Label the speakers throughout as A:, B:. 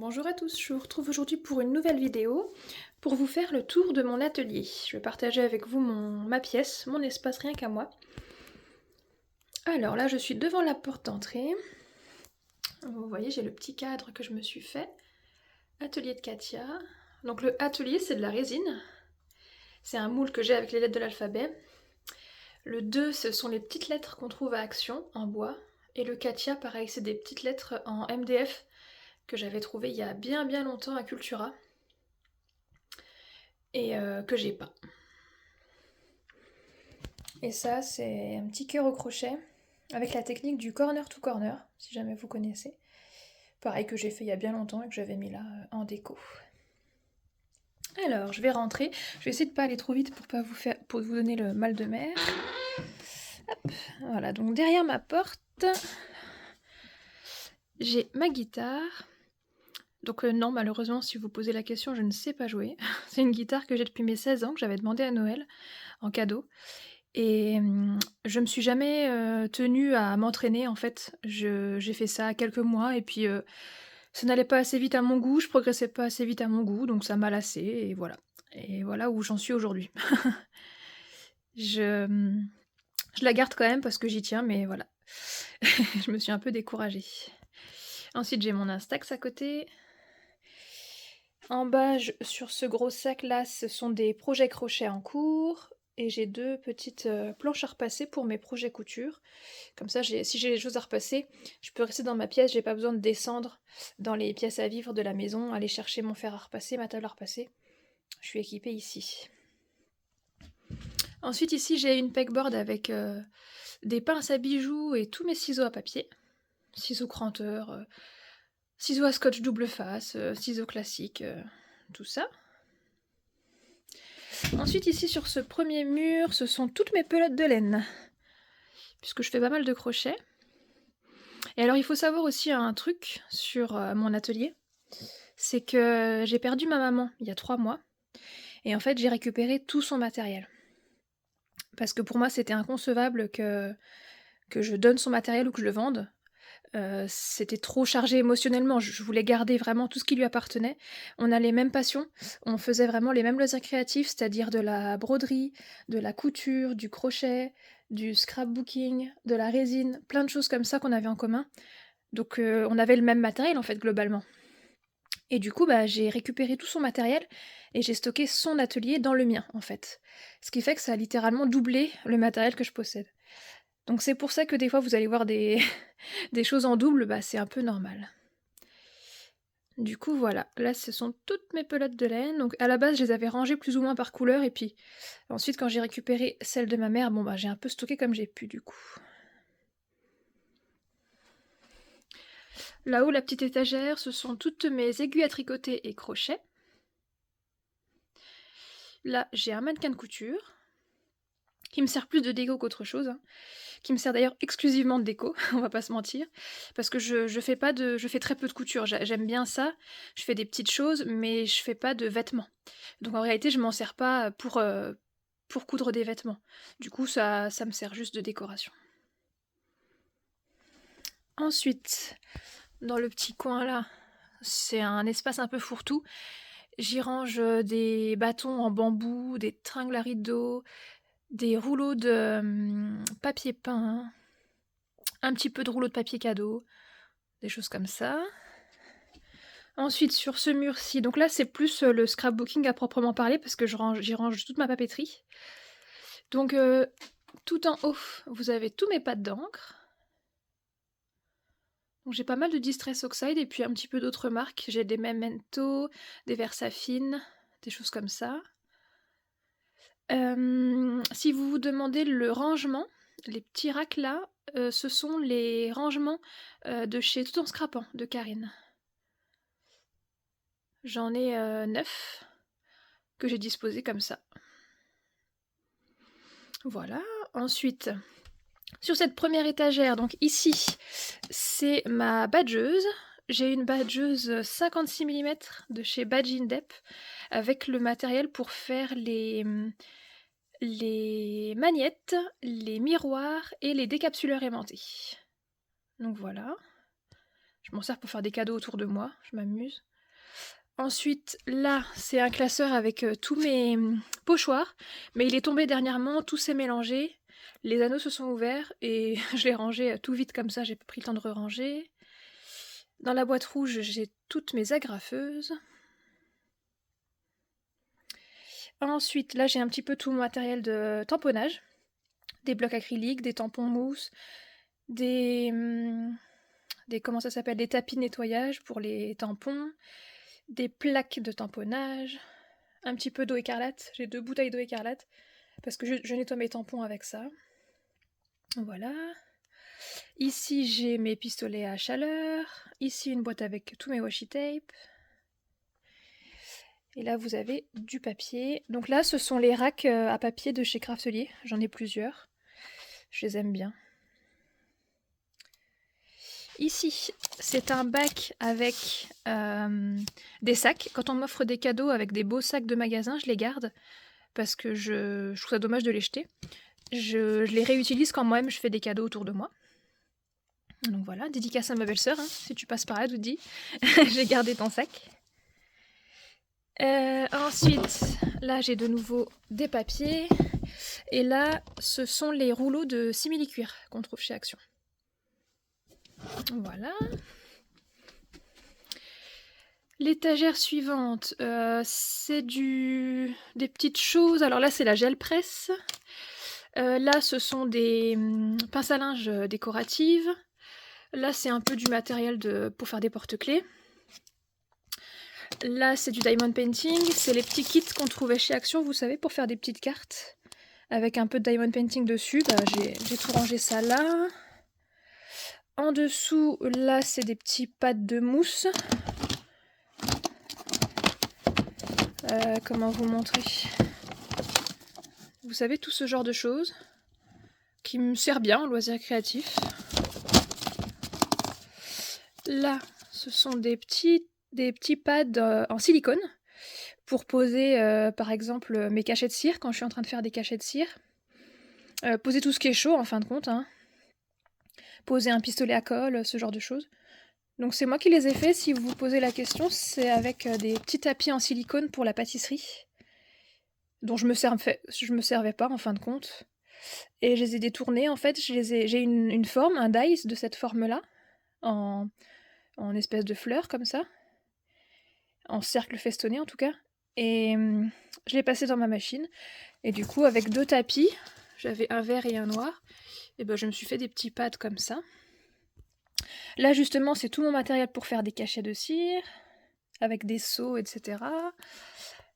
A: Bonjour à tous, je vous retrouve aujourd'hui pour une nouvelle vidéo pour vous faire le tour de mon atelier. Je vais partager avec vous ma pièce, mon espace rien qu'à moi. Alors là, je suis devant la porte d'entrée. Vous voyez, j'ai le petit cadre que je me suis fait. Atelier de Katia. Donc le atelier, c'est de la résine. C'est un moule que j'ai avec les lettres de l'alphabet. Le 2, ce sont les petites lettres qu'on trouve à Action, en bois. Et le Katia, pareil, c'est des petites lettres en MDF que j'avais trouvé il y a bien longtemps à Cultura. Et que j'ai pas. Et ça, c'est un petit cœur au crochet avec la technique du corner to corner, si jamais vous connaissez. Pareil que j'ai fait il y a bien longtemps et que j'avais mis là en déco. Alors, je vais rentrer. Je vais essayer de pas aller trop vite pour vous donner le mal de mer. Hop, voilà, donc derrière ma porte, j'ai ma guitare. Donc non, malheureusement, si vous posez la question, je ne sais pas jouer. C'est une guitare que j'ai depuis mes 16 ans, que j'avais demandé à Noël en cadeau. Et je me suis jamais, tenue à m'entraîner en fait. J'ai fait ça quelques mois et puis, ça n'allait pas assez vite à mon goût, je progressais pas assez vite à mon goût, donc ça m'a lassée et voilà. Et voilà où j'en suis aujourd'hui. Je, je la garde quand même parce que j'y tiens, mais voilà. Je me suis un peu découragée. Ensuite, j'ai mon Instax à côté. En bas, sur ce gros sac-là, ce sont des projets crochets en cours. Et j'ai 2 petites, planches à repasser pour mes projets couture. Comme ça, si j'ai des choses à repasser, je peux rester dans ma pièce, j'ai pas besoin de descendre dans les pièces à vivre de la maison, aller chercher mon fer à repasser, ma table à repasser. Je suis équipée ici. Ensuite, ici, j'ai une pegboard avec des pinces à bijoux et tous mes ciseaux à papier. Ciseaux cranteurs, ciseaux à scotch double face, ciseaux classiques, tout ça. Ensuite, ici, sur ce premier mur, ce sont toutes mes pelotes de laine, puisque je fais pas mal de crochets. Et alors, il faut savoir aussi un truc sur mon atelier, c'est que j'ai perdu ma maman il y a 3 mois, et en fait, j'ai récupéré tout son matériel. Parce que pour moi, c'était inconcevable que je donne son matériel ou que je le vende. C'était trop chargé émotionnellement, je voulais garder vraiment tout ce qui lui appartenait. On a les mêmes passions, on faisait vraiment les mêmes loisirs créatifs, c'est-à-dire de la broderie, de la couture, du crochet, du scrapbooking, de la résine, plein de choses comme ça qu'on avait en commun. Donc on avait le même matériel en fait globalement. Et du coup, bah, j'ai récupéré tout son matériel et j'ai stocké son atelier dans le mien en fait. Ce qui fait que ça a littéralement doublé le matériel que je possède. Donc c'est pour ça que des fois vous allez voir des des choses en double, bah, c'est un peu normal. Du coup voilà, là ce sont toutes mes pelotes de laine, donc à la base je les avais rangées plus ou moins par couleur et puis ensuite quand j'ai récupéré celle de ma mère, bon bah j'ai un peu stocké comme j'ai pu du coup. Là-haut la petite étagère, ce sont toutes mes aiguilles à tricoter et crochets. Là j'ai un mannequin de couture, qui me sert plus de déco qu'autre chose, hein. Qui me sert d'ailleurs exclusivement de déco, on va pas se mentir, parce que je fais très peu de couture, j'aime bien ça, je fais des petites choses, mais je fais pas de vêtements. Donc en réalité, je m'en sers pas pour coudre des vêtements. Du coup, ça me sert juste de décoration. Ensuite, dans le petit coin là, c'est un espace un peu fourre-tout. J'y range des bâtons en bambou, des tringles à rideaux, des rouleaux de papier peint, un petit peu de rouleau de papier cadeau, des choses comme ça. Ensuite, sur ce mur-ci, donc là, c'est plus le scrapbooking à proprement parler, parce que j'y range toute ma papeterie. Donc, tout en haut, vous avez tous mes pattes d'encre. Donc j'ai pas mal de Distress Oxide et puis un petit peu d'autres marques. J'ai des Memento, des Versafine, des choses comme ça. Si vous vous demandez le rangement, les petits racks là, ce sont les rangements de chez Tout en Scrapant de Karine. J'en ai 9 que j'ai disposés comme ça. Voilà. Ensuite, sur cette première étagère, donc ici, c'est ma badgeuse. J'ai une badgeuse 56 mm de chez Badge Indep avec le matériel pour faire les magnettes, les miroirs et les décapsuleurs aimantés. Donc voilà. Je m'en sers pour faire des cadeaux autour de moi, je m'amuse. Ensuite, là, c'est un classeur avec tous mes pochoirs, mais il est tombé dernièrement, tout s'est mélangé, les anneaux se sont ouverts et je l'ai rangé tout vite comme ça, j'ai pas pris le temps de re-ranger. Dans la boîte rouge, j'ai toutes mes agrafeuses. Ensuite, là, j'ai un petit peu tout mon matériel de tamponnage, des blocs acryliques, des tampons mousse, des comment ça s'appelle, des tapis de nettoyage pour les tampons, des plaques de tamponnage, un petit peu d'eau écarlate. J'ai 2 bouteilles d'eau écarlate parce que je nettoie mes tampons avec ça. Voilà. Ici, j'ai mes pistolets à chaleur. Ici, une boîte avec tous mes washi tape. Et là, vous avez du papier. Donc là, ce sont les racks à papier de chez Craftelier. J'en ai plusieurs. Je les aime bien. Ici, c'est un bac avec des sacs. Quand on m'offre des cadeaux avec des beaux sacs de magasin, je les garde parce que je trouve ça dommage de les jeter. Je les réutilise quand moi-même je fais des cadeaux autour de moi. Donc voilà, dédicace à ma belle-sœur, hein, si tu passes par là, Doudi. J'ai gardé ton sac. Ensuite, là j'ai de nouveau des papiers. Et là, ce sont les rouleaux de simili-cuir qu'on trouve chez Action. Voilà. L'étagère suivante, c'est des petites choses. Alors là, c'est la gel presse. Là, ce sont des pinces à linge décoratives. Là, c'est un peu du matériel pour faire des porte-clés. Là, c'est du diamond painting. C'est les petits kits qu'on trouvait chez Action, vous savez, pour faire des petites cartes. Avec un peu de diamond painting dessus. Bah, j'ai tout rangé ça là. En dessous, là, c'est des petits pads de mousse. Comment vous montrer? Vous savez, tout ce genre de choses qui me sert bien en loisir créatif. Là, ce sont des petits pads en silicone pour poser, par exemple, mes cachets de cire quand je suis en train de faire des cachets de cire. Poser tout ce qui est chaud, en fin de compte. Hein. Poser un pistolet à colle, ce genre de choses. Donc c'est moi qui les ai faits, si vous vous posez la question, c'est avec des petits tapis en silicone pour la pâtisserie, dont je me servais pas en fin de compte. Et je les ai détournés, en fait, j'ai une forme, un dice de cette forme-là, en espèce de fleur comme ça, en cercle festonné en tout cas, et je l'ai passé dans ma machine, et du coup avec 2 tapis, j'avais un vert et un noir, et ben je me suis fait des petits pads comme ça. Là justement c'est tout mon matériel pour faire des cachets de cire, avec des seaux, etc.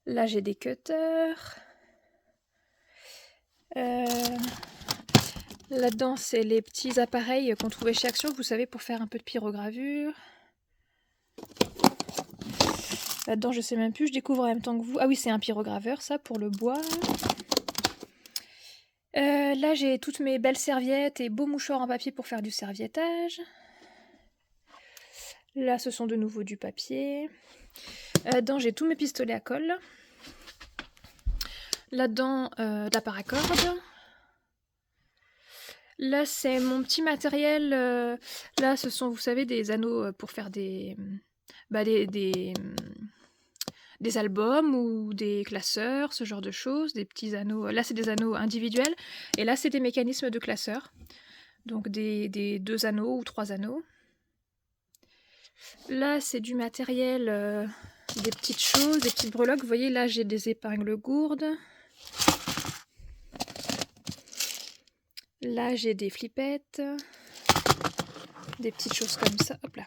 A: Là j'ai des cutters. Là-dedans c'est les petits appareils qu'on trouvait chez Action, vous savez, pour faire un peu de pyrogravure. Là-dedans je sais même plus, je découvre en même temps que vous. Ah oui, c'est un pyrograveur ça, pour le bois. Là j'ai toutes mes belles serviettes et beaux mouchoirs en papier pour faire du serviettage. Là ce sont de nouveau du papier. Là-dedans j'ai tous mes pistolets à colle. Là-dedans de la paracorde. Là c'est mon petit matériel. Là ce sont, vous savez, des anneaux pour faire des albums ou des classeurs, ce genre de choses, des petits anneaux. Là c'est des anneaux individuels et là c'est des mécanismes de classeurs. Donc des 2 anneaux ou 3 anneaux. Là c'est du matériel, des petites choses, des petites breloques. Vous voyez, là j'ai des épingles gourdes. Là j'ai des flippettes. Des petites choses comme ça. Hop là.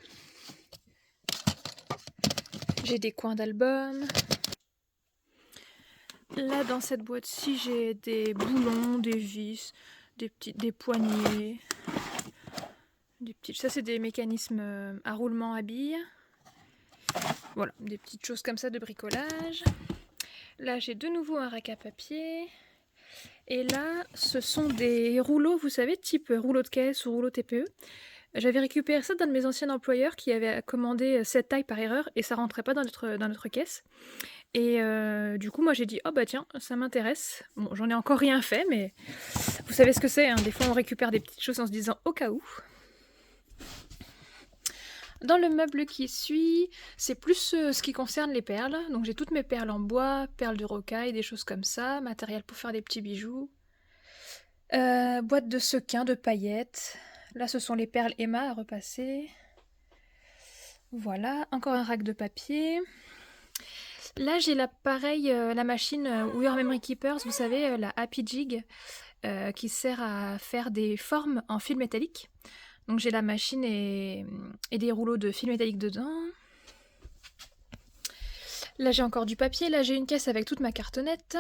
A: J'ai des coins d'album. Là dans cette boîte-ci j'ai des boulons, des vis, des poignées. Ça c'est des mécanismes à roulement à billes. Voilà, des petites choses comme ça de bricolage. Là j'ai de nouveau un rack à papier. Et là ce sont des rouleaux, vous savez, type rouleau de caisse ou rouleau TPE. J'avais récupéré ça d'un de mes anciens employeurs qui avait commandé cette taille par erreur et ça rentrait pas dans notre caisse. Et du coup moi j'ai dit, oh bah tiens, ça m'intéresse. Bon, j'en ai encore rien fait, mais vous savez ce que c'est, hein. Des fois on récupère des petites choses en se disant au cas où. Dans le meuble qui suit, c'est plus ce qui concerne les perles. Donc j'ai toutes mes perles en bois, perles de rocaille, des choses comme ça, matériel pour faire des petits bijoux. Boîte de sequins, de paillettes. Là, ce sont les perles Emma à repasser. Voilà, encore un rack de papier. Là, j'ai l'appareil, la machine We Are Memory Keepers, vous savez, la Happy Jig, qui sert à faire des formes en fil métallique. Donc j'ai la machine et des rouleaux de fil métallique dedans. Là, j'ai encore du papier. Là, j'ai une caisse avec toute ma cartonnette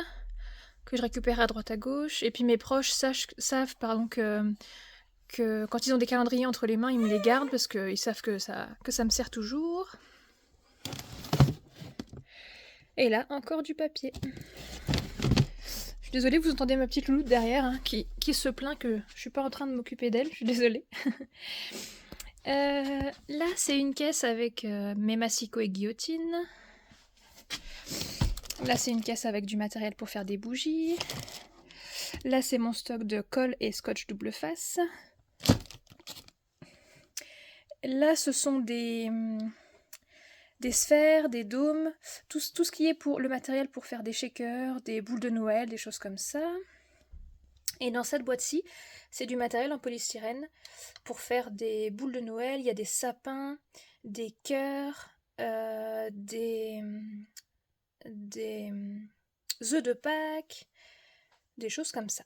A: que je récupère à droite à gauche. Et puis mes proches savent que quand ils ont des calendriers entre les mains, ils me les gardent parce qu'ils savent que ça me sert toujours. Et là, encore du papier. Je suis désolée, vous entendez ma petite louloute derrière hein, qui se plaint que je suis pas en train de m'occuper d'elle. Je suis désolée. Là, c'est une caisse avec mes massicots et guillotines. Là, c'est une caisse avec du matériel pour faire des bougies. Là, c'est mon stock de colle et scotch double face. Là, ce sont des sphères, des dômes, tout ce qui est pour le matériel pour faire des shakers, des boules de Noël, des choses comme ça. Et dans cette boîte-ci, c'est du matériel en polystyrène pour faire des boules de Noël. Il y a des sapins, des cœurs, des œufs de Pâques, des choses comme ça.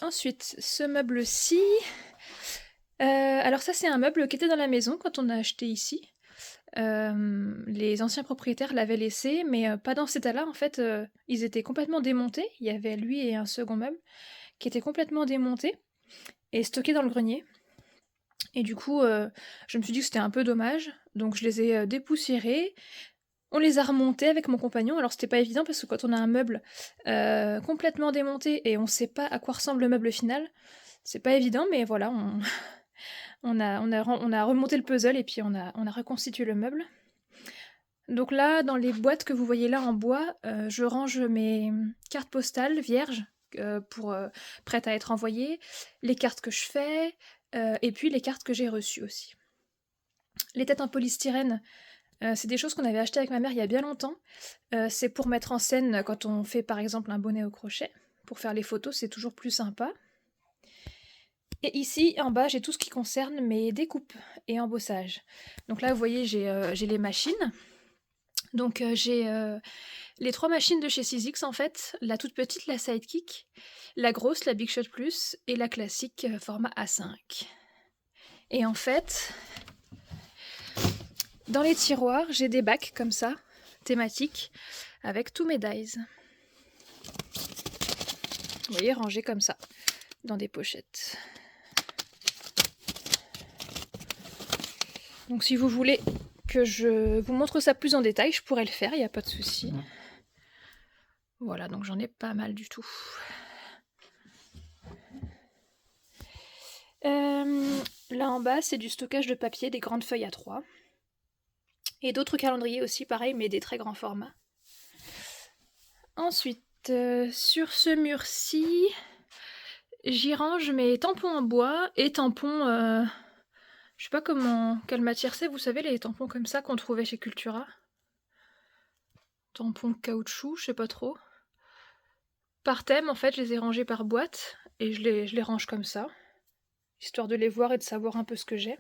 A: Ensuite, ce meuble-ci, alors ça c'est un meuble qui était dans la maison quand on a acheté ici. Les anciens propriétaires l'avaient laissé, mais pas dans cet état-là. En fait, ils étaient complètement démontés. Il y avait lui et un second meuble qui étaient complètement démontés et stockés dans le grenier. Et du coup, je me suis dit que c'était un peu dommage, donc je les ai dépoussiérés. On les a remontés avec mon compagnon. Alors c'était pas évident parce que quand on a un meuble complètement démonté et on sait pas à quoi ressemble le meuble final, c'est pas évident, mais voilà, on a remonté le puzzle et puis on a reconstitué le meuble. Donc là, dans les boîtes que vous voyez là en bois, je range mes cartes postales vierges prêtes à être envoyées, les cartes que je fais, et puis les cartes que j'ai reçues aussi. Les têtes en polystyrène, c'est des choses qu'on avait achetées avec ma mère il y a bien longtemps. C'est pour mettre en scène quand on fait par exemple un bonnet au crochet. Pour faire les photos, c'est toujours plus sympa. Et ici, en bas, j'ai tout ce qui concerne mes découpes et embossages. Donc là, vous voyez, j'ai les machines. Donc j'ai les 3 machines de chez Sizzix en fait. La toute petite, la Sidekick, la grosse, la Big Shot Plus, et la classique format A5. Et en fait, dans les tiroirs, j'ai des bacs comme ça, thématiques, avec tous mes dies. Vous voyez, rangés comme ça, dans des pochettes. Donc si vous voulez que je vous montre ça plus en détail, je pourrais le faire, il n'y a pas de souci. Voilà, donc j'en ai pas mal du tout. Là en bas, c'est du stockage de papier, des grandes feuilles A3. Et d'autres calendriers aussi, pareil, mais des très grands formats. Ensuite, sur ce mur-ci, j'y range mes tampons en bois et tampons... je sais pas quelle matière c'est, vous savez, les tampons comme ça qu'on trouvait chez Cultura. Tampons caoutchouc, je sais pas trop. Par thème, en fait, je les ai rangés par boîte et je les range comme ça, histoire de les voir et de savoir un peu ce que j'ai.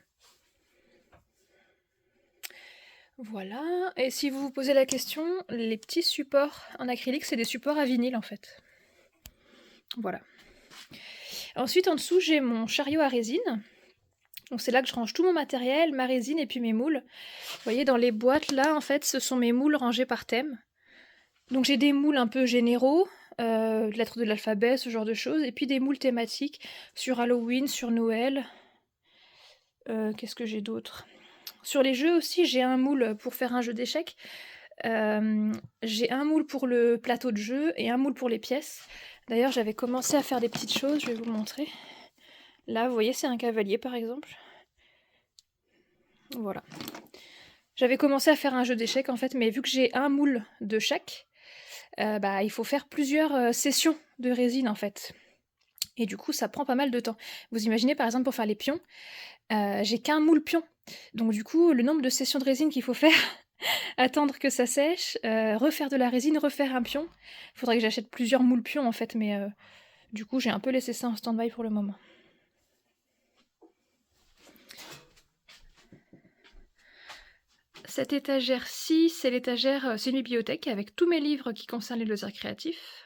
A: Voilà, et si vous vous posez la question, les petits supports en acrylique, c'est des supports à vinyle en fait. Voilà. Ensuite, en dessous, j'ai mon chariot à résine. Donc c'est là que je range tout mon matériel, ma résine et puis mes moules. Vous voyez, dans les boîtes, là, en fait, ce sont mes moules rangés par thème. Donc j'ai des moules un peu généraux, lettres de l'alphabet, ce genre de choses, et puis des moules thématiques sur Halloween, sur Noël. Qu'est-ce que j'ai d'autre ? Sur les jeux aussi, j'ai un moule pour faire un jeu d'échecs. J'ai un moule pour le plateau de jeu et un moule pour les pièces. D'ailleurs, j'avais commencé à faire des petites choses, je vais vous le montrer. Là, vous voyez, c'est un cavalier par exemple. Voilà. J'avais commencé à faire un jeu d'échecs en fait, mais vu que j'ai un moule de chaque, il faut faire plusieurs sessions de résine en fait. et du coup, ça prend pas mal de temps. Vous imaginez, par exemple, pour faire les pions, j'ai qu'un moule pion. Donc du coup, le nombre de sessions de résine qu'il faut faire, attendre que ça sèche, refaire de la résine, refaire un pion. Il faudrait que j'achète plusieurs moules pions, en fait, mais du coup, j'ai un peu laissé ça en stand-by pour le moment. Cette étagère-ci, c'est l'étagère, c'est une bibliothèque avec tous mes livres qui concernent les loisirs créatifs.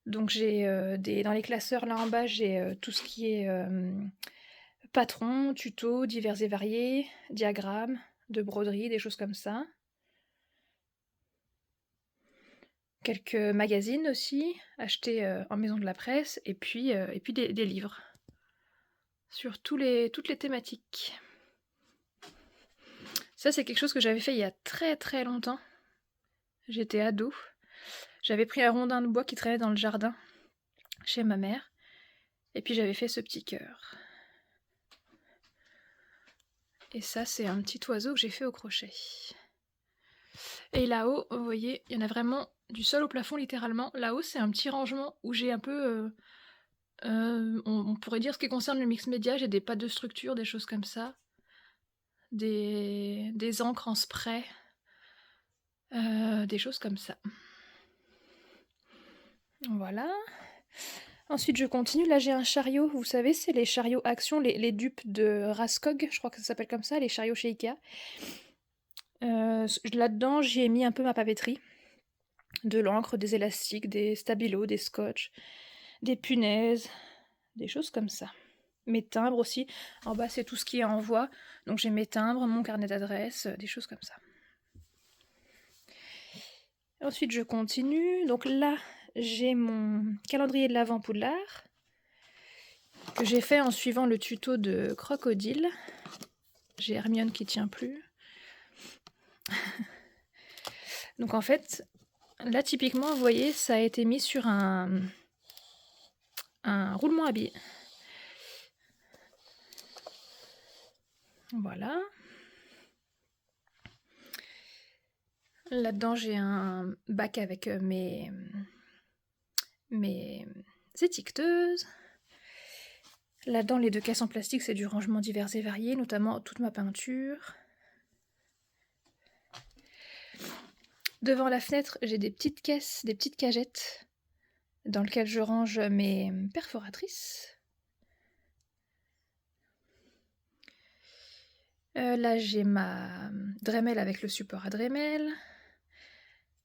A: Donc j'ai dans les classeurs là en bas, j'ai tout ce qui est patron, tuto, divers et variés, diagrammes, de broderie, des choses comme ça. Quelques magazines aussi, achetés en maison de la presse, et puis des livres sur toutes les thématiques. Ça, c'est quelque chose que j'avais fait il y a très très longtemps. J'étais ado. J'avais pris un rondin de bois qui traînait dans le jardin chez ma mère, et puis j'avais fait ce petit cœur. Et ça, c'est un petit oiseau que j'ai fait au crochet. Et là-haut, vous voyez, il y en a vraiment du sol au plafond, littéralement. Là-haut, c'est un petit rangement où j'ai un peu... on pourrait dire ce qui concerne le mix média, j'ai des pattes de structure, des choses comme ça. Des encres en spray. Des choses comme ça. Voilà. Ensuite, je continue. Là, j'ai un chariot. Vous savez, c'est les chariots Action, les dupes de Raskog, je crois que ça s'appelle comme ça, les chariots chez Ikea. Là-dedans, j'y ai mis un peu ma papeterie. De l'encre, des élastiques, des stabilos, des scotch, des punaises, des choses comme ça. Mes timbres aussi. En bas, c'est tout ce qui est envoi. Donc j'ai mes timbres, mon carnet d'adresse, des choses comme ça. Ensuite, je continue. Donc là, j'ai mon calendrier de l'Avent Poudlard que j'ai fait en suivant le tuto de Crocodile. J'ai Hermione qui tient plus. Donc en fait, là typiquement, vous voyez, ça a été mis sur un roulement à billes. Voilà. Là-dedans, j'ai un bac avec mes étiqueteuses. Là-dedans, les 2 caisses en plastique, c'est du rangement divers et varié, notamment toute ma peinture. Devant la fenêtre, j'ai des petites caisses, des petites cagettes dans lesquelles je range mes perforatrices. Là, j'ai ma Dremel avec le support à Dremel.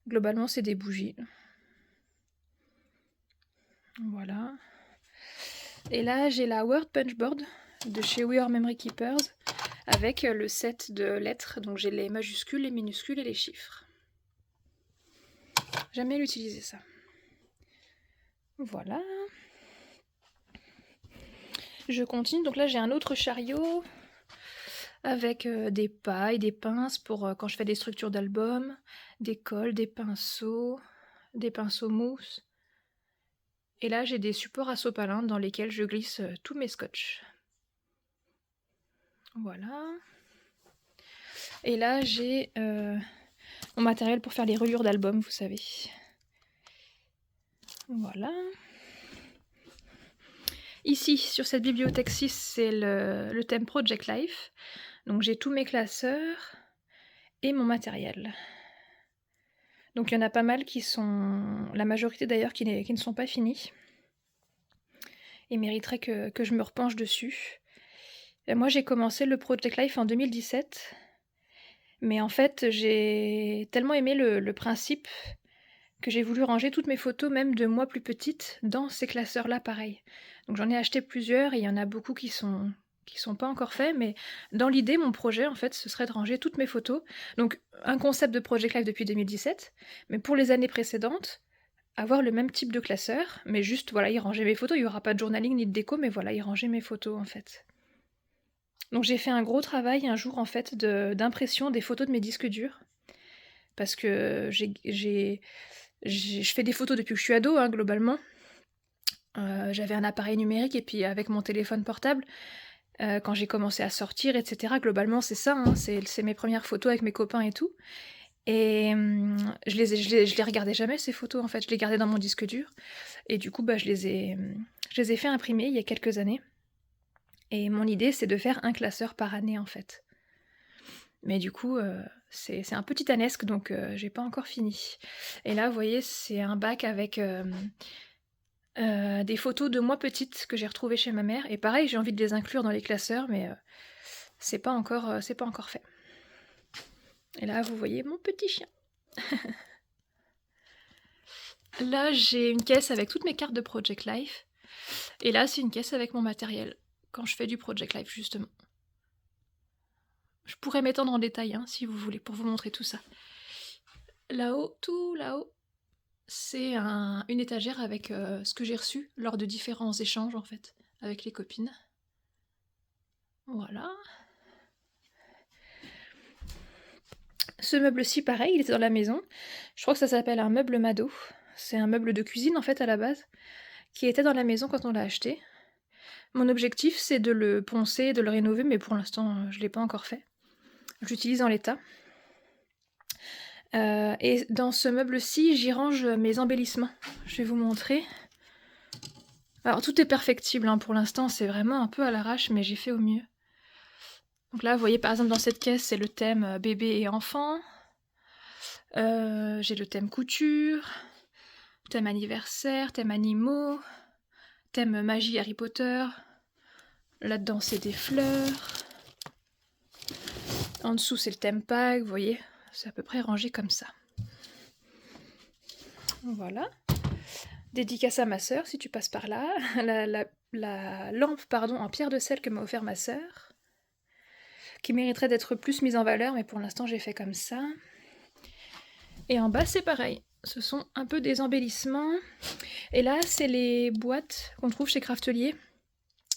A: Globalement, c'est des bougies. Voilà. Et là, j'ai la Word Punchboard de chez We Are Memory Keepers avec le set de lettres. Donc j'ai les majuscules, les minuscules et les chiffres. J'aime bien l'utiliser ça. Voilà. Je continue. Donc là, j'ai un autre chariot avec des pailles, des pinces pour quand je fais des structures d'albums, des cols, des pinceaux mousse. Et là, j'ai des supports à sopalin dans lesquels je glisse tous mes scotch. Voilà. Et là, j'ai mon matériel pour faire les reliures d'albums, vous savez. Voilà. Ici, sur cette bibliothèque 6, c'est le thème Project Life. Donc j'ai tous mes classeurs et mon matériel. Donc il y en a pas mal qui sont... La majorité d'ailleurs qui ne sont pas finis. Et mériteraient que je me repenche dessus. Et moi j'ai commencé le Project Life en 2017. Mais en fait j'ai tellement aimé le principe que j'ai voulu ranger toutes mes photos, même de moi plus petite, dans ces classeurs-là pareil. Donc j'en ai acheté plusieurs et il y en a beaucoup qui sont pas encore faits, mais dans l'idée, mon projet, en fait, ce serait de ranger toutes mes photos. Donc un concept de Project Life depuis 2017, mais pour les années précédentes, avoir le même type de classeur, mais juste, voilà, y ranger mes photos. Il n'y aura pas de journaling ni de déco, mais voilà, y ranger mes photos, en fait. Donc j'ai fait un gros travail un jour, en fait, d'impression des photos de mes disques durs, parce que je fais des photos depuis que je suis ado, hein, globalement. J'avais un appareil numérique et puis avec mon téléphone portable, quand j'ai commencé à sortir, etc. Globalement, c'est ça, hein, c'est mes premières photos avec mes copains et tout. Et je les regardais jamais ces photos en fait, je les gardais dans mon disque dur et du coup, bah, je les ai fait imprimer il y a quelques années et mon idée, c'est de faire un classeur par année en fait. Mais du coup, c'est un peu titanesque donc j'ai pas encore fini. Et là, vous voyez, c'est un bac avec, des photos de moi petite que j'ai retrouvées chez ma mère et pareil, j'ai envie de les inclure dans les classeurs mais c'est pas encore fait. Et là, vous voyez mon petit chien. Là, j'ai une caisse avec toutes mes cartes de Project Life et là, c'est une caisse avec mon matériel, quand je fais du Project Life justement. Je pourrais m'étendre en détail, hein, si vous voulez, pour vous montrer tout ça. Là-haut, tout là-haut, c'est une étagère avec, ce que j'ai reçu lors de différents échanges, en fait, avec les copines. Voilà. Ce meuble-ci, pareil, il était dans la maison. Je crois que ça s'appelle un meuble Mado. C'est un meuble de cuisine, en fait, à la base, qui était dans la maison quand on l'a acheté. Mon objectif, c'est de le poncer, de le rénover, mais pour l'instant, je l'ai pas encore fait. Je l'utilise en l'état. Et dans ce meuble-ci, j'y range mes embellissements. Je vais vous montrer. Alors tout est perfectible, hein, pour l'instant, c'est vraiment un peu à l'arrache, mais j'ai fait au mieux. Donc là, vous voyez, par exemple, dans cette caisse, c'est le thème bébé et enfant. J'ai le thème couture, thème anniversaire, thème animaux, thème magie Harry Potter. Là-dedans, c'est des fleurs. En dessous, c'est le thème Pâques, vous voyez, c'est à peu près rangé comme ça. Voilà. Dédicace à ma sœur, si tu passes par là. La lampe, pardon, en pierre de sel que m'a offert ma sœur, qui mériterait d'être plus mise en valeur, mais pour l'instant, j'ai fait comme ça. Et en bas, c'est pareil. Ce sont un peu des embellissements. Et là, c'est les boîtes qu'on trouve chez Craftelier,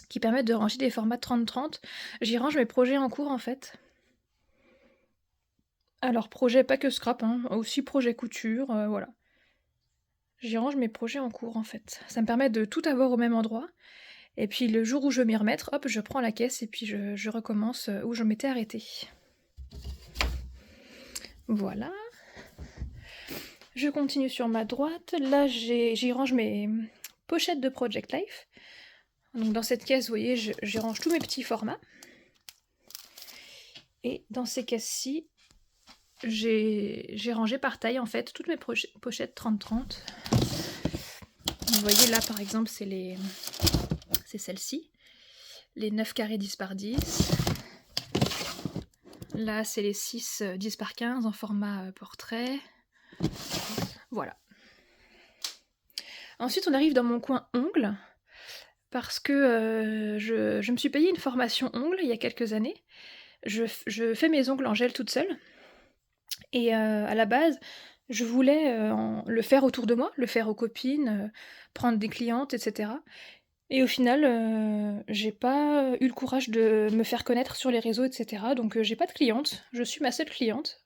A: qui permettent de ranger des formats 30-30. J'y range mes projets en cours, en fait. Alors, projet pas que scrap, hein, aussi projet couture, voilà. J'y range mes projets en cours, en fait. Ça me permet de tout avoir au même endroit. Et puis le jour où je veux m'y remettre, hop, je prends la caisse et puis je recommence où je m'étais arrêtée. Voilà. Je continue sur ma droite. Là, j'y range mes pochettes de Project Life. Donc dans cette caisse, vous voyez, j'y range tous mes petits formats. Et dans ces caisses-ci, j'ai rangé par taille, en fait, toutes mes pochettes 30-30. Vous voyez, là, par exemple, c'est celle-ci. Les 9 carrés 10 par 10. Là, c'est les 6 10 par 15 en format portrait. Voilà. Ensuite, on arrive dans mon coin ongles, parce que je me suis payé une formation ongles il y a quelques années. Je fais mes ongles en gel toute seule. Et à la base, je voulais le faire autour de moi, le faire aux copines, prendre des clientes, etc. Et au final, j'ai pas eu le courage de me faire connaître sur les réseaux, etc. Donc j'ai pas de clientes, je suis ma seule cliente.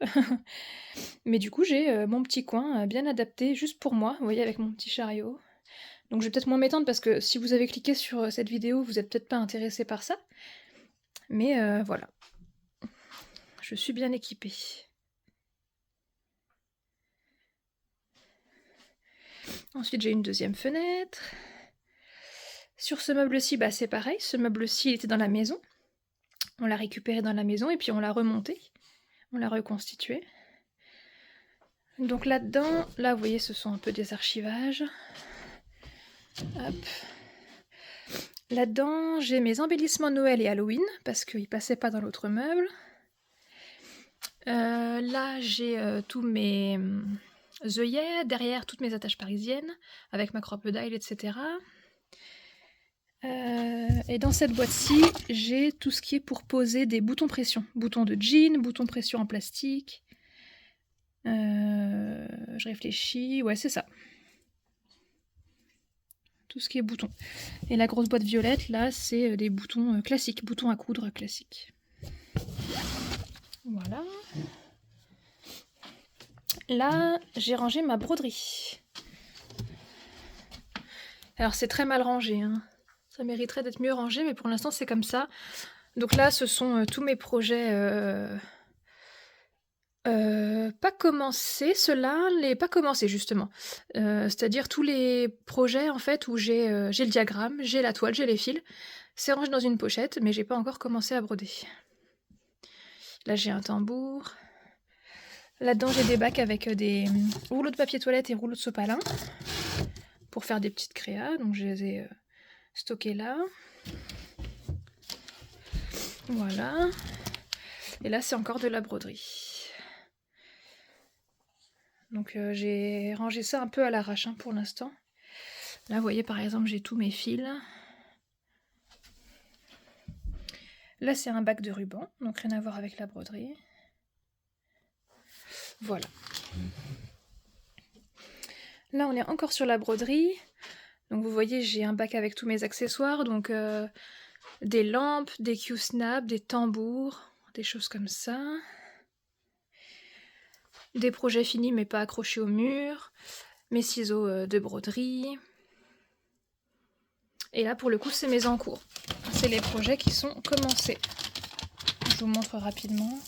A: Mais du coup, j'ai mon petit coin bien adapté juste pour moi, vous voyez, avec mon petit chariot. Donc je vais peut-être moins m'étendre parce que si vous avez cliqué sur cette vidéo, vous êtes peut-être pas intéressé par ça. Mais voilà. Je suis bien équipée. Ensuite, j'ai une deuxième fenêtre. Sur ce meuble-ci, bah, c'est pareil. Ce meuble-ci, il était dans la maison. On l'a récupéré dans la maison et puis on l'a remonté. On l'a reconstitué. Donc là-dedans, là, vous voyez, ce sont un peu des archivages. Hop. Là-dedans, j'ai mes embellissements Noël et Halloween, parce qu'ils passaient pas dans l'autre meuble. Là, j'ai tous mes œillets, derrière toutes mes attaches parisiennes, avec ma crocodile, etc. Et dans cette boîte-ci, j'ai tout ce qui est pour poser des boutons pression. Boutons de jean, boutons pression en plastique. Je réfléchis, ouais, c'est ça. Tout ce qui est boutons. Et la grosse boîte violette, là, c'est des boutons classiques, boutons à coudre classiques. Voilà. Là, j'ai rangé ma broderie. Alors, c'est très mal rangé, hein. Ça mériterait d'être mieux rangé, mais pour l'instant, c'est comme ça. Donc là, ce sont tous mes projets Pas commencé, ceux-là, les pas commencé justement. C'est-à-dire tous les projets en fait où j'ai le diagramme, j'ai la toile, j'ai les fils, c'est rangé dans une pochette, mais j'ai pas encore commencé à broder. Là, j'ai un tambour. Là-dedans, j'ai des bacs avec, des, rouleaux de papier toilette et rouleaux de sopalin pour faire des petites créas, donc je les ai, stockés là. Voilà, et là, c'est encore de la broderie. Donc j'ai rangé ça un peu à l'arrache, hein, pour l'instant. Là, vous voyez, par exemple, j'ai tous mes fils. Là, c'est un bac de ruban, donc rien à voir avec la broderie. Voilà. Là, on est encore sur la broderie. Donc vous voyez, j'ai un bac avec tous mes accessoires, donc des lampes, des Q-snap, des tambours, des choses comme ça. Des projets finis mais pas accrochés au mur. Mes ciseaux de broderie. Et là, pour le coup, c'est mes en cours. C'est les projets qui sont commencés. Je vous montre rapidement.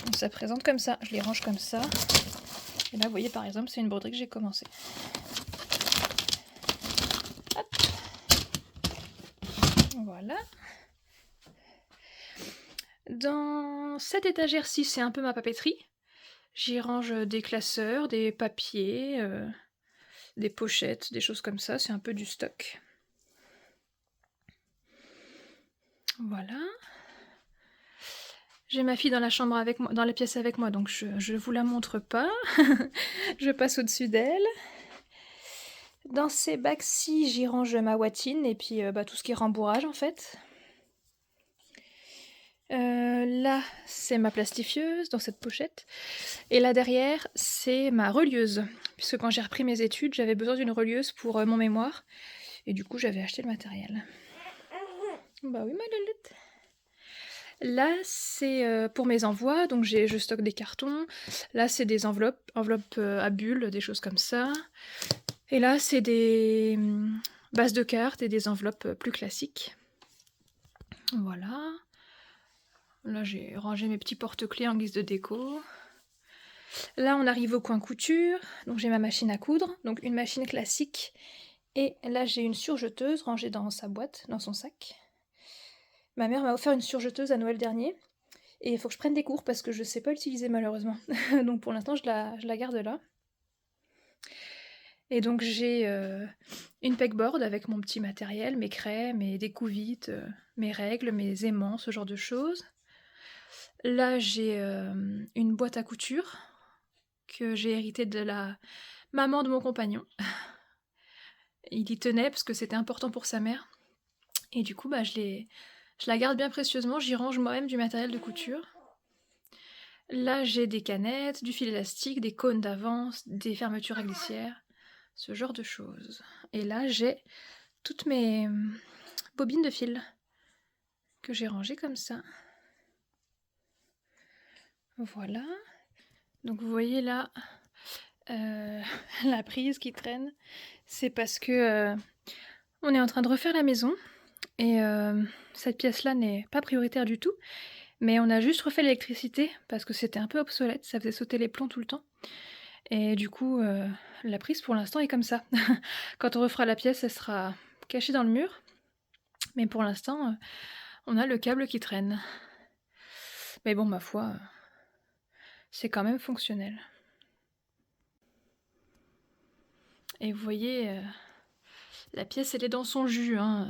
A: Donc ça présente comme ça, je les range comme ça. Et là, vous voyez, par exemple, c'est une broderie que j'ai commencée. Hop. Voilà. Dans cette étagère-ci, c'est un peu ma papeterie. J'y range des classeurs, des papiers, des pochettes, des choses comme ça. C'est un peu du stock. Voilà. J'ai ma fille dans la chambre avec moi, dans la pièce avec moi, donc je vous la montre pas. Je passe au-dessus d'elle. Dans ces bacs-ci, j'y range ma watine et puis tout ce qui est rembourrage en fait. Là, c'est ma plastifieuse dans cette pochette. Et là derrière, c'est ma relieuse. Puisque quand j'ai repris mes études, j'avais besoin d'une relieuse pour mon mémoire. Et du coup, j'avais acheté le matériel. Bah oui, ma loulette. Là, c'est pour mes envois, donc je stocke des cartons. Là, c'est des enveloppes à bulles, des choses comme ça. Et là, c'est des bases de cartes et des enveloppes plus classiques. Voilà. Là, j'ai rangé mes petits porte-clés en guise de déco. Là, on arrive au coin couture. Donc, j'ai ma machine à coudre, donc une machine classique. Et là, j'ai une surjeteuse rangée dans sa boîte, dans son sac. Ma mère m'a offert une surjeteuse à Noël dernier. Et il faut que je prenne des cours parce que je sais pas l'utiliser malheureusement. Donc pour l'instant, je la garde là. Et donc j'ai une pegboard avec mon petit matériel, mes craies, mes découvites, mes règles, mes aimants, ce genre de choses. Là, j'ai une boîte à couture que j'ai héritée de la maman de mon compagnon. Il y tenait parce que c'était important pour sa mère. Et du coup, je la garde bien précieusement. J'y range moi-même du matériel de couture. Là, j'ai des canettes, du fil élastique, des cônes d'avance, des fermetures à glissière, ce genre de choses. Et là, j'ai toutes mes bobines de fil que j'ai rangées comme ça. Voilà. Donc vous voyez là la prise qui traîne. C'est parce que on est en train de refaire la maison et cette pièce-là n'est pas prioritaire du tout. Mais on a juste refait l'électricité parce que c'était un peu obsolète, ça faisait sauter les plombs tout le temps. Et du coup, la prise pour l'instant est comme ça. Quand on refera la pièce, elle sera cachée dans le mur. Mais pour l'instant, on a le câble qui traîne. Mais bon, ma foi, c'est quand même fonctionnel. Et vous voyez, la pièce, elle est dans son jus, hein.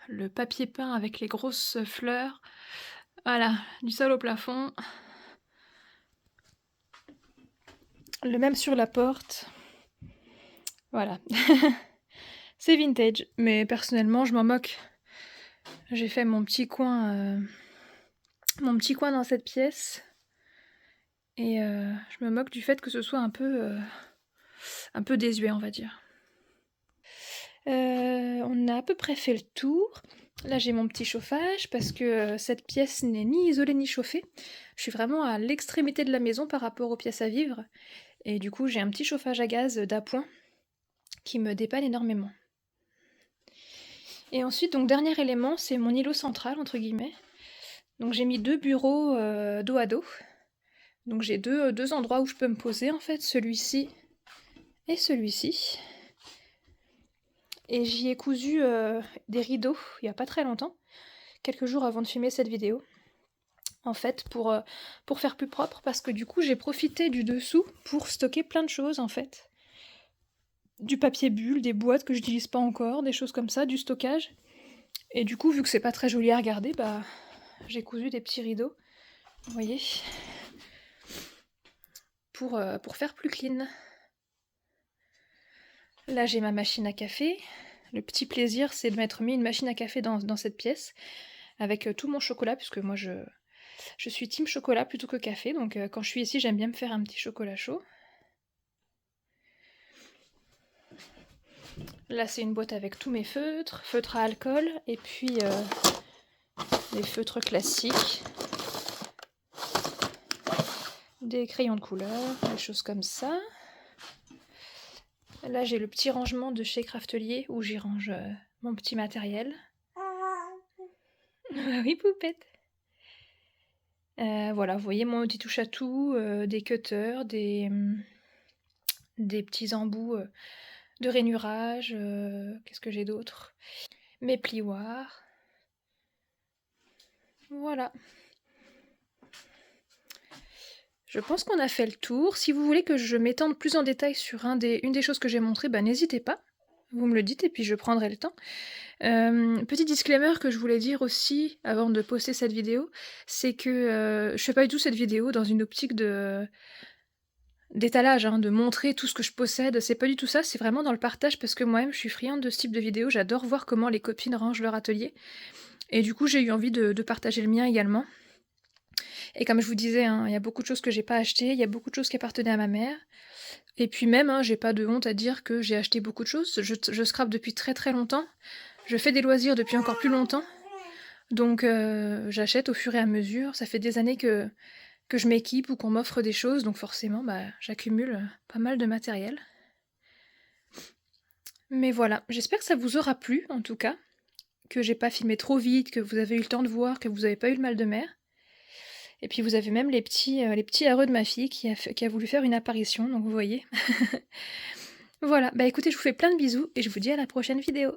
A: Le papier peint avec les grosses fleurs. Voilà, du sol au plafond. Le même sur la porte. Voilà. C'est vintage, mais personnellement, je m'en moque. J'ai fait mon petit coin dans cette pièce. Et je me moque du fait que ce soit un peu désuet, on va dire. On a à peu près fait le tour. Là, j'ai mon petit chauffage parce que cette pièce n'est ni isolée ni chauffée. Je suis vraiment à l'extrémité de la maison par rapport aux pièces à vivre. Et du coup, j'ai un petit chauffage à gaz d'appoint qui me dépanne énormément. Et ensuite, donc dernier élément, c'est mon îlot central, entre guillemets. Donc j'ai mis 2 bureaux dos à dos. Donc j'ai deux endroits où je peux me poser en fait, celui-ci et celui-ci. Et j'y ai cousu des rideaux il y a pas très longtemps, quelques jours avant de filmer cette vidéo. En fait, pour faire plus propre, parce que du coup j'ai profité du dessous pour stocker plein de choses en fait. Du papier bulle, des boîtes que j'utilise pas encore, des choses comme ça, du stockage. Et du coup, vu que c'est pas très joli à regarder, bah j'ai cousu des petits rideaux, vous voyez, pour faire plus clean. Là j'ai ma machine à café. Le petit plaisir, c'est de m'être mis une machine à café dans cette pièce, avec tout mon chocolat, puisque moi je suis team chocolat plutôt que café, donc quand je suis ici, j'aime bien me faire un petit chocolat chaud. Là, c'est une boîte avec tous mes feutres, feutres à alcool, et puis des feutres classiques, des crayons de couleur, des choses comme ça. Là, j'ai le petit rangement de chez Craftelier, où j'y range mon petit matériel. Oui, poupette. Voilà, vous voyez mon petit touche-à-tout, des cutters, des petits embouts de rainurage, qu'est-ce que j'ai d'autre? Mes plioirs. Voilà. Je pense qu'on a fait le tour. Si vous voulez que je m'étende plus en détail sur une des choses que j'ai montrées, bah, n'hésitez pas. Vous me le dites et puis je prendrai le temps. Petit disclaimer que je voulais dire aussi avant de poster cette vidéo, c'est que je fais pas du tout cette vidéo dans une optique d'étalage, hein, de montrer tout ce que je possède. C'est pas du tout ça, c'est vraiment dans le partage parce que moi-même je suis friande de ce type de vidéo. J'adore voir comment les copines rangent leur atelier. Et du coup, j'ai eu envie de partager le mien également. Et comme je vous disais, hein, il y a beaucoup de choses que j'ai pas achetées, il y a beaucoup de choses qui appartenaient à ma mère. Et puis même, hein, j'ai pas de honte à dire que j'ai acheté beaucoup de choses. Je scrape depuis très très longtemps. Je fais des loisirs depuis encore plus longtemps. Donc j'achète au fur et à mesure. Ça fait des années que je m'équipe ou qu'on m'offre des choses. Donc forcément, bah, j'accumule pas mal de matériel. Mais voilà, j'espère que ça vous aura plu en tout cas. Que j'ai pas filmé trop vite, que vous avez eu le temps de voir, que vous avez pas eu le mal de mer. Et puis vous avez même les petits harengs de ma fille qui a voulu faire une apparition, donc vous voyez. Voilà, bah écoutez, je vous fais plein de bisous et je vous dis à la prochaine vidéo.